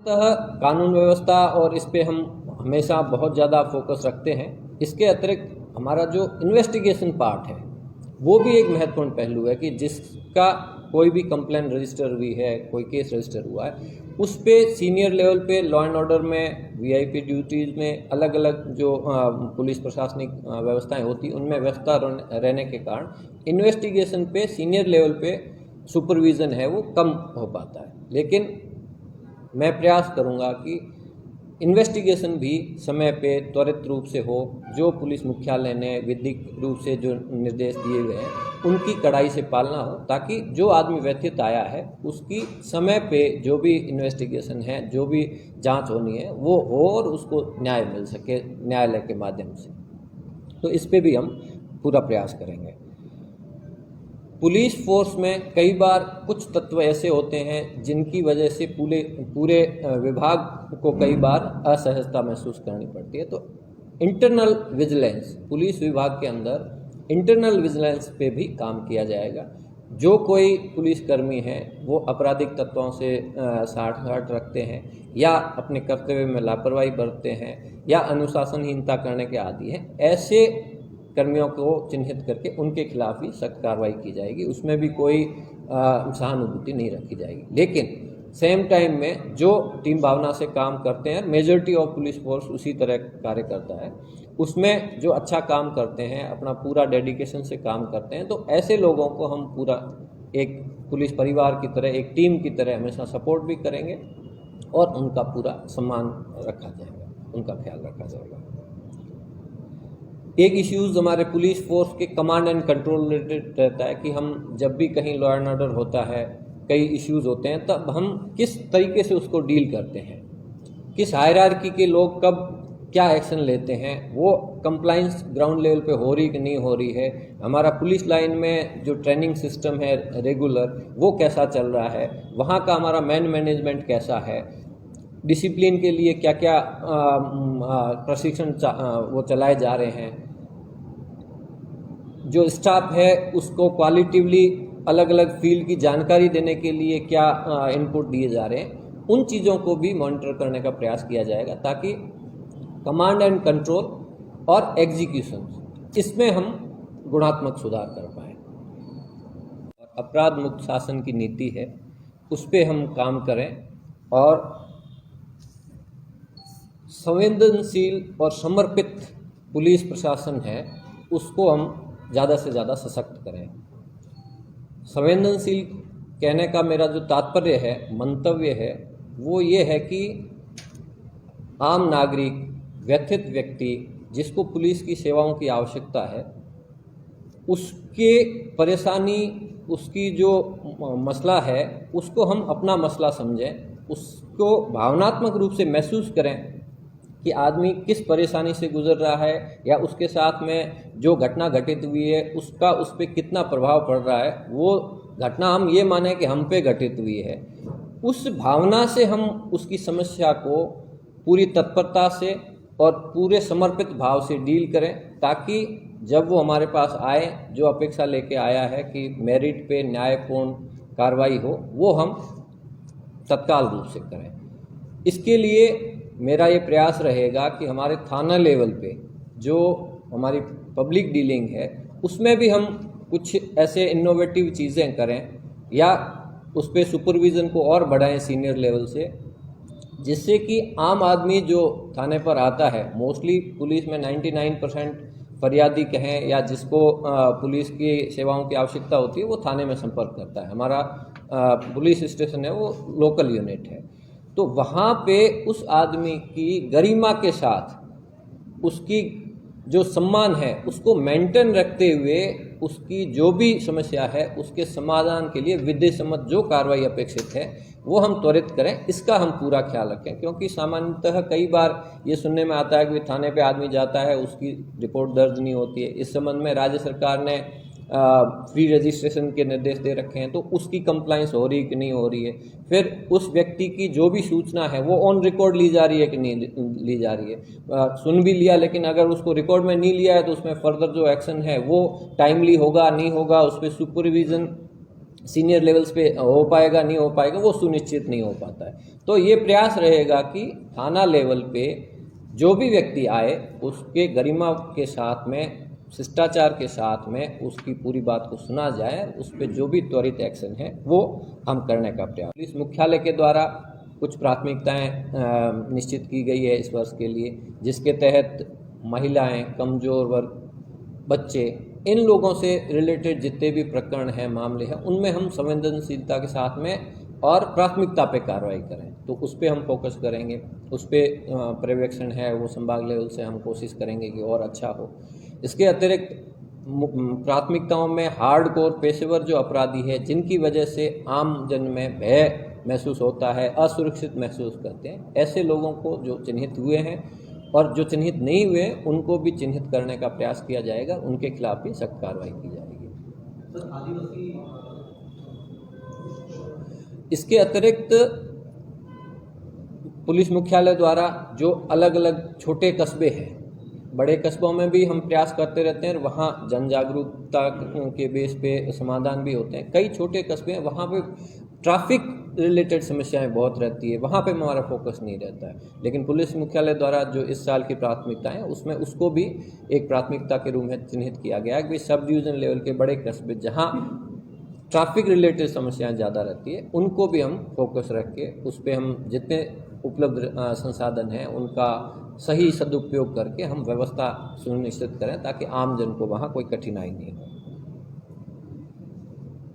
सामान्यतः कानून व्यवस्था और इस पे हम हमेशा बहुत ज़्यादा फोकस रखते हैं। इसके अतिरिक्त हमारा जो इन्वेस्टिगेशन पार्ट है वो भी एक महत्वपूर्ण पहलू है कि जिसका कोई भी कंप्लेंट रजिस्टर हुई है, कोई केस रजिस्टर हुआ है, उस पे सीनियर लेवल पे लॉ एंड ऑर्डर में, वीआईपी ड्यूटीज़ में अलग अलग जो पुलिस प्रशासनिक व्यवस्थाएं होती उनमें व्यवस्था रहने के कारण इन्वेस्टिगेशन पे सीनियर लेवल पे सुपरविज़न है वो कम हो पाता है। लेकिन मैं प्रयास करूंगा कि इन्वेस्टिगेशन भी समय पे त्वरित रूप से हो। जो पुलिस मुख्यालय ने विधिक रूप से जो निर्देश दिए हुए हैं उनकी कड़ाई से पालना हो, ताकि जो आदमी व्यथित आया है उसकी समय पे जो भी इन्वेस्टिगेशन है, जो भी जांच होनी है वो हो और उसको न्याय मिल सके न्यायालय के माध्यम से। तो इस पे भी हम पूरा प्रयास करेंगे। पुलिस फोर्स में कई बार कुछ तत्व ऐसे होते हैं जिनकी वजह से पूरे विभाग को कई बार असहजता महसूस करनी पड़ती है। तो इंटरनल विजिलेंस, पुलिस विभाग के अंदर इंटरनल विजिलेंस पे भी काम किया जाएगा। जो कोई पुलिसकर्मी है वो आपराधिक तत्वों से साठ रखते हैं या अपने कर्तव्य में लापरवाही बरतते हैं या अनुशासनहीनता करने के आदी हैं, ऐसे कर्मियों को चिन्हित करके उनके खिलाफ भी सख्त कार्रवाई की जाएगी। उसमें भी कोई सहानुभूति नहीं रखी जाएगी। लेकिन सेम टाइम में जो टीम भावना से काम करते हैं, मेजॉरिटी ऑफ पुलिस फोर्स उसी तरह कार्य करता है, उसमें जो अच्छा काम करते हैं, अपना पूरा डेडिकेशन से काम करते हैं, तो ऐसे लोगों को हम पूरा एक पुलिस परिवार की तरह, एक टीम की तरह हमेशा सपोर्ट भी करेंगे और उनका पूरा सम्मान रखा जाएगा, उनका ख्याल रखा जाएगा। एक इश्यूज़ हमारे पुलिस फोर्स के कमांड एंड कंट्रोल रिलेटेड रहता है कि हम जब भी कहीं लॉ एंड ऑर्डर होता है, कई इश्यूज़ होते हैं, तब हम किस तरीके से उसको डील करते हैं, किस हायरार्की के लोग कब क्या एक्शन लेते हैं, वो कंप्लाइंस ग्राउंड लेवल पे हो रही कि नहीं हो रही है, हमारा पुलिस लाइन में जो ट्रेनिंग सिस्टम है रेगुलर वो कैसा चल रहा है, वहाँ का हमारा मैनेजमेंट कैसा है, डिसिप्लिन के लिए क्या क्या प्रशिक्षण वो चलाए जा रहे हैं, जो स्टाफ है उसको क्वालिटिवली अलग अलग फील्ड की जानकारी देने के लिए क्या इनपुट दिए जा रहे हैं, उन चीज़ों को भी मॉनिटर करने का प्रयास किया जाएगा ताकि कमांड एंड कंट्रोल और एग्जीक्यूशन इसमें हम गुणात्मक सुधार कर पाएँ। और अपराध मुक्त शासन की नीति है उस पर हम काम करें और संवेदनशील और समर्पित पुलिस प्रशासन है उसको हम ज़्यादा से ज़्यादा सशक्त करें। संवेदनशील कहने का मेरा जो तात्पर्य है, मंतव्य है, वो ये है कि आम नागरिक, व्यथित व्यक्ति जिसको पुलिस की सेवाओं की आवश्यकता है, उसके परेशानी, उसकी जो मसला है उसको हम अपना मसला समझें, उसको भावनात्मक रूप से महसूस करें कि आदमी किस परेशानी से गुजर रहा है या उसके साथ में जो घटना घटित हुई है उसका उस पर कितना प्रभाव पड़ रहा है। वो घटना हम ये माने कि हम पे घटित हुई है, उस भावना से हम उसकी समस्या को पूरी तत्परता से और पूरे समर्पित भाव से डील करें, ताकि जब वो हमारे पास आए जो अपेक्षा लेके आया है कि मेरिट पे न्यायपूर्ण कार्रवाई हो, वो हम तत्काल रूप से करें। इसके लिए मेरा ये प्रयास रहेगा कि हमारे थाना लेवल पे जो हमारी पब्लिक डीलिंग है उसमें भी हम कुछ ऐसे इनोवेटिव चीज़ें करें या उस पर सुपरविज़न को और बढ़ाएं सीनियर लेवल से, जिससे कि आम आदमी जो थाने पर आता है, मोस्टली पुलिस में 99% फरियादी कहें या जिसको पुलिस की सेवाओं की आवश्यकता होती है वो थाने में संपर्क करता है। हमारा पुलिस स्टेशन है वो लोकल यूनिट है, तो वहाँ पे उस आदमी की गरिमा के साथ उसकी जो सम्मान है उसको मेंटेन रखते हुए उसकी जो भी समस्या है उसके समाधान के लिए विधि सम्मत जो कार्रवाई अपेक्षित है वो हम त्वरित करें, इसका हम पूरा ख्याल रखें। क्योंकि सामान्यतः कई बार ये सुनने में आता है कि थाने पे आदमी जाता है उसकी रिपोर्ट दर्ज नहीं होती है। इस संबंध में राज्य सरकार ने फ्री रजिस्ट्रेशन के निर्देश दे रखे हैं, तो उसकी कंप्लाइंस हो रही कि नहीं हो रही है, फिर उस व्यक्ति की जो भी सूचना है वो ऑन रिकॉर्ड ली जा रही है कि नहीं ली जा रही है। सुन भी लिया लेकिन अगर उसको रिकॉर्ड में नहीं लिया है तो उसमें फर्दर जो एक्शन है वो टाइमली होगा नहीं होगा, उस पर सुपरविजन सीनियर लेवल्स पे हो पाएगा नहीं हो पाएगा वो सुनिश्चित नहीं हो पाता है। तो ये प्रयास रहेगा कि थाना लेवल पे जो भी व्यक्ति आए उसके गरिमा के साथ में, शिष्टाचार के साथ में उसकी पूरी बात को सुना जाए, उस पर जो भी त्वरित एक्शन है वो हम करने का प्रयास। पुलिस मुख्यालय के द्वारा कुछ प्राथमिकताएं निश्चित की गई है इस वर्ष के लिए, जिसके तहत महिलाएं, कमज़ोर वर्ग, बच्चे, इन लोगों से रिलेटेड जितने भी प्रकरण हैं, मामले हैं, उनमें हम संवेदनशीलता के साथ में और प्राथमिकता पे कार्रवाई करें। तो उस पर हम फोकस करेंगे, उस पर पर्यवेक्षण है वो संभाग लेवल से हम कोशिश करेंगे कि और अच्छा हो। इसके अतिरिक्त प्राथमिकताओं में हार्डकोर पेशेवर जो अपराधी है, जिनकी वजह से आम जन में भय महसूस होता है, असुरक्षित महसूस करते हैं, ऐसे लोगों को जो चिन्हित हुए हैं और जो चिन्हित नहीं हुए उनको भी चिन्हित करने का प्रयास किया जाएगा, उनके खिलाफ भी सख्त कार्रवाई की जाएगी। सर, आदिवासी इसके अतिरिक्त पुलिस मुख्यालय द्वारा जो अलग अलग छोटे कस्बे हैं, बड़े कस्बों में भी हम प्रयास करते रहते हैं, वहाँ जन जागरूकता के बेस पे समाधान भी होते हैं। कई छोटे कस्बे हैं, वहाँ पे ट्रैफिक रिलेटेड समस्याएं बहुत रहती है, वहाँ पे हमारा फोकस नहीं रहता है। लेकिन पुलिस मुख्यालय द्वारा जो इस साल की प्राथमिकता है उसमें उसको भी एक प्राथमिकता के रूप में चिन्हित किया गया है कि सब डिवीज़न लेवल के बड़े कस्बे जहाँ ट्रैफिक रिलेटेड समस्याएं ज़्यादा रहती है, उनको भी हम फोकस रख के उस पर हम जितने उपलब्ध संसाधन हैं उनका सही सदुपयोग करके हम व्यवस्था सुनिश्चित करें ताकि आम जन को वहाँ कोई कठिनाई नहीं हो।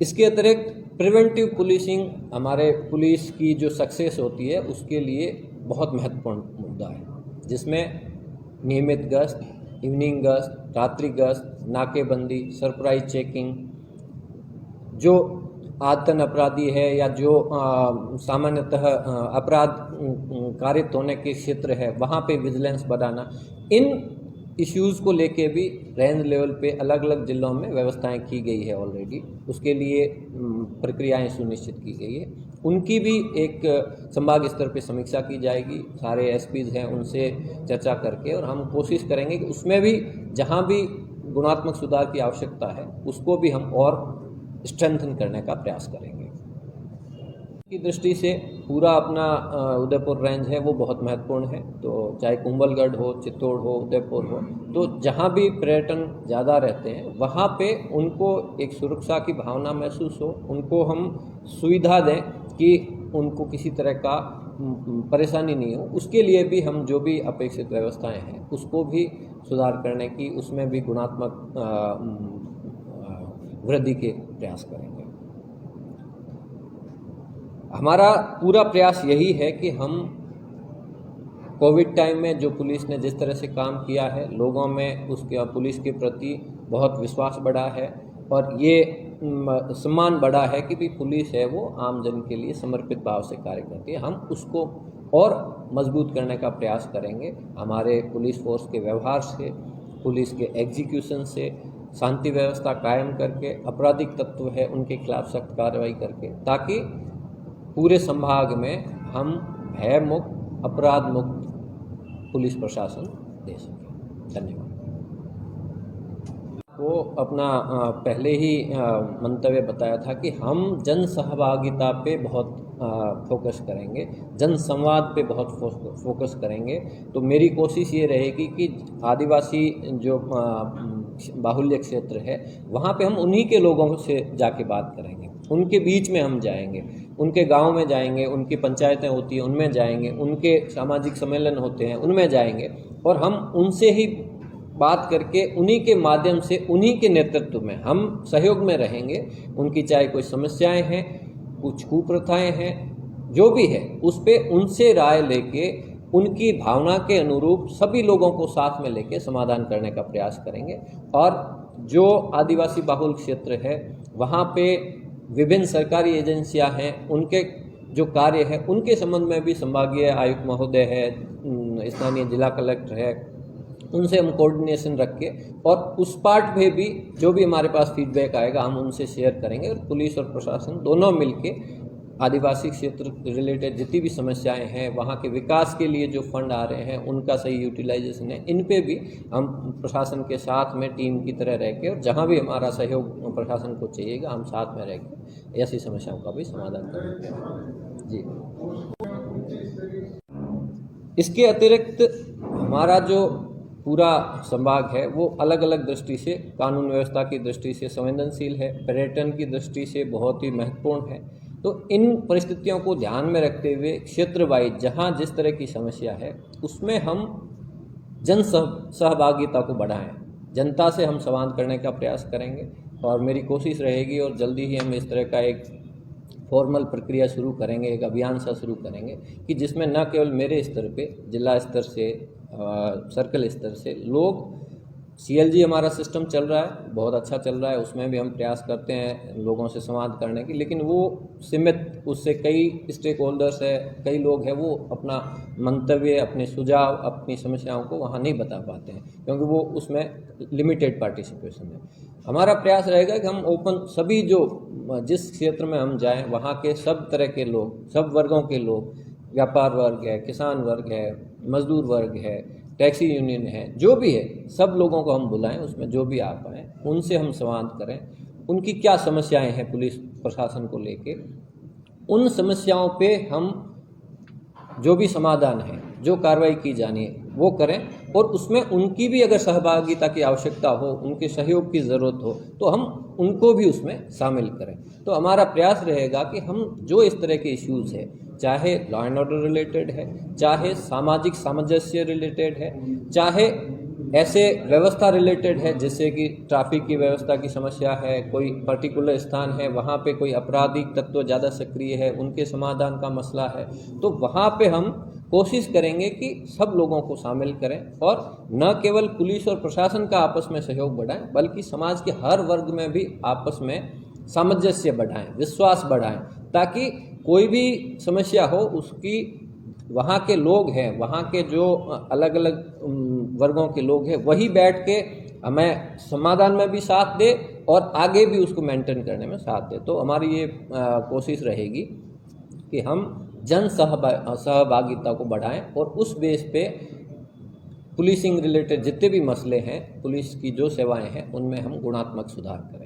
इसके अतिरिक्त प्रिवेंटिव पुलिसिंग हमारे पुलिस की जो सक्सेस होती है उसके लिए बहुत महत्वपूर्ण मुद्दा है, जिसमें नियमित गश्त, इवनिंग गश्त, रात्रि गश्त, नाकेबंदी, सरप्राइज चेकिंग, जो आदतन अपराधी है या जो सामान्यतः अपराध कारित होने के क्षेत्र है वहाँ पे विजिलेंस बढ़ाना, इन इश्यूज़ को लेके भी रेंज लेवल पे अलग अलग जिलों में व्यवस्थाएं की गई है ऑलरेडी, उसके लिए प्रक्रियाएं सुनिश्चित की गई है। उनकी भी एक संभाग स्तर पे समीक्षा की जाएगी, सारे एसपीज हैं उनसे चर्चा करके, और हम कोशिश करेंगे कि उसमें भी जहाँ भी गुणात्मक सुधार की आवश्यकता है उसको भी हम और स्ट्रेंथन करने का प्रयास करेंगे। की दृष्टि से पूरा अपना उदयपुर रेंज है वो बहुत महत्वपूर्ण है, तो चाहे कुंभलगढ़ हो, चित्तौड़ हो, उदयपुर हो, तो जहाँ भी पर्यटन ज़्यादा रहते हैं वहाँ पे उनको एक सुरक्षा की भावना महसूस हो, उनको हम सुविधा दें कि उनको किसी तरह का परेशानी नहीं हो। उसके लिए भी हम जो भी अपेक्षित व्यवस्थाएं हैं उसको भी सुधार करने की, उसमें भी गुणात्मक वृद्धि के प्रयास करेंगे। हमारा पूरा प्रयास यही है कि हम कोविड टाइम में जो पुलिस ने जिस तरह से काम किया है, लोगों में उसके पुलिस के प्रति बहुत विश्वास बढ़ा है और ये सम्मान बढ़ा है कि भी पुलिस है वो आम जन के लिए समर्पित भाव से कार्य करती है। हम उसको और मजबूत करने का प्रयास करेंगे, हमारे पुलिस फोर्स के व्यवहार से, पुलिस के एग्जीक्यूशन से, शांति व्यवस्था कायम करके, आपराधिक तत्व है उनके खिलाफ सख्त कार्रवाई करके, ताकि पूरे संभाग में हम भय मुक्त, अपराध मुक्त पुलिस प्रशासन दे सकें। धन्यवाद। वो अपना पहले ही मंतव्य बताया था कि हम जन सहभागिता पे बहुत फोकस करेंगे, जन संवाद पे बहुत फोकस करेंगे। तो मेरी कोशिश ये रहेगी कि आदिवासी जो बाहुल्य क्षेत्र है वहाँ पे हम उन्हीं के लोगों से जाके बात करेंगे, उनके बीच में हम जाएंगे, उनके गांव में जाएंगे, उनकी पंचायतें होती हैं उनमें जाएंगे, उनके सामाजिक सम्मेलन होते हैं उनमें जाएंगे, और हम उनसे ही बात करके उन्हीं के माध्यम से, उन्हीं के नेतृत्व में हम सहयोग में रहेंगे। उनकी चाहे कोई समस्याएं हैं, कुछ कुप्रथाएं हैं, जो भी है उस पर उनसे राय लेके उनकी भावना के अनुरूप सभी लोगों को साथ में लेके समाधान करने का प्रयास करेंगे। और जो आदिवासी बाहुल क्षेत्र है वहाँ पे विभिन्न सरकारी एजेंसियां हैं, उनके जो कार्य है उनके संबंध में भी संभागीय आयुक्त महोदय है, स्थानीय जिला कलेक्टर है, उनसे हम कोऑर्डिनेशन रख के और उस पार्ट में भी जो भी हमारे पास फीडबैक आएगा हम उनसे शेयर करेंगे, और पुलिस और प्रशासन दोनों मिलके आदिवासी क्षेत्र रिलेटेड जितनी भी समस्याएं हैं, वहाँ के विकास के लिए जो फंड आ रहे हैं उनका सही यूटिलाइजेशन है, इन पे भी हम प्रशासन के साथ में टीम की तरह रह के, और जहाँ भी हमारा सहयोग प्रशासन को चाहिएगा हम साथ में रह के ऐसी समस्याओं का भी समाधान करेंगे। जी, इसके अतिरिक्त हमारा जो पूरा संभाग है वो अलग अलग दृष्टि से, कानून व्यवस्था की दृष्टि से संवेदनशील है, पर्यटन की दृष्टि से बहुत ही महत्वपूर्ण है। तो इन परिस्थितियों को ध्यान में रखते हुए क्षेत्र वाइज जहाँ जिस तरह की समस्या है उसमें हम जन सहभागिता को बढ़ाएं, जनता से हम संवाद करने का प्रयास करेंगे, और मेरी कोशिश रहेगी और जल्दी ही हम इस तरह का एक फॉर्मल प्रक्रिया शुरू करेंगे, एक अभियान सा शुरू करेंगे कि जिसमें न केवल मेरे स्तर पे, जिला स्तर से, सर्कल स्तर से लोग, CLG हमारा सिस्टम चल रहा है, बहुत अच्छा चल रहा है, उसमें भी हम प्रयास करते हैं लोगों से संवाद करने की, लेकिन वो सीमित, उससे कई स्टेक होल्डर्स है, कई लोग हैं, वो अपना मंतव्य, अपने सुझाव, अपनी समस्याओं को वहाँ नहीं बता पाते हैं क्योंकि वो उसमें लिमिटेड पार्टिसिपेशन है। हमारा प्रयास रहेगा कि हम ओपन, सभी जो जिस क्षेत्र में हम जाएं वहाँ के सब तरह के लोग, सब वर्गों के लोग, व्यापार वर्ग है, किसान वर्ग है, मजदूर वर्ग है, टैक्सी यूनियन है, जो भी है, सब लोगों को हम बुलाएं, उसमें जो भी आ पाएँ उनसे हम संवाद करें, उनकी क्या समस्याएं हैं पुलिस प्रशासन को लेके, उन समस्याओं पे हम जो भी समाधान है, जो कार्रवाई की जानी है वो करें, और उसमें उनकी भी अगर सहभागिता की आवश्यकता हो, उनके सहयोग की ज़रूरत हो तो हम उनको भी उसमें शामिल करें। तो हमारा प्रयास रहेगा कि हम जो इस तरह के इश्यूज़ है, चाहे लॉ एंड ऑर्डर रिलेटेड है, चाहे सामाजिक सामंजस्य रिलेटेड है, चाहे ऐसे व्यवस्था रिलेटेड है जैसे कि ट्रैफिक की व्यवस्था की समस्या है, कोई पर्टिकुलर स्थान है वहाँ पे कोई आपराधिक तत्व ज़्यादा सक्रिय है, उनके समाधान का मसला है, तो वहाँ पे हम कोशिश करेंगे कि सब लोगों को शामिल करें और न केवल पुलिस और प्रशासन का आपस में सहयोग बढ़ाएं, बल्कि समाज के हर वर्ग में भी आपस में सामंजस्य बढ़ाएं, विश्वास बढ़ाएं, ताकि कोई भी समस्या हो उसकी वहाँ के लोग हैं, वहाँ के जो अलग अलग वर्गों के लोग हैं, वही बैठ के हमें समाधान में भी साथ दे और आगे भी उसको मेंटेन करने में साथ दे। तो हमारी ये कोशिश रहेगी कि हम जन सहभागिता को बढ़ाएं और उस बेस पे पुलिसिंग रिलेटेड जितने भी मसले हैं, पुलिस की जो सेवाएं हैं, उनमें हम गुणात्मक सुधार करें।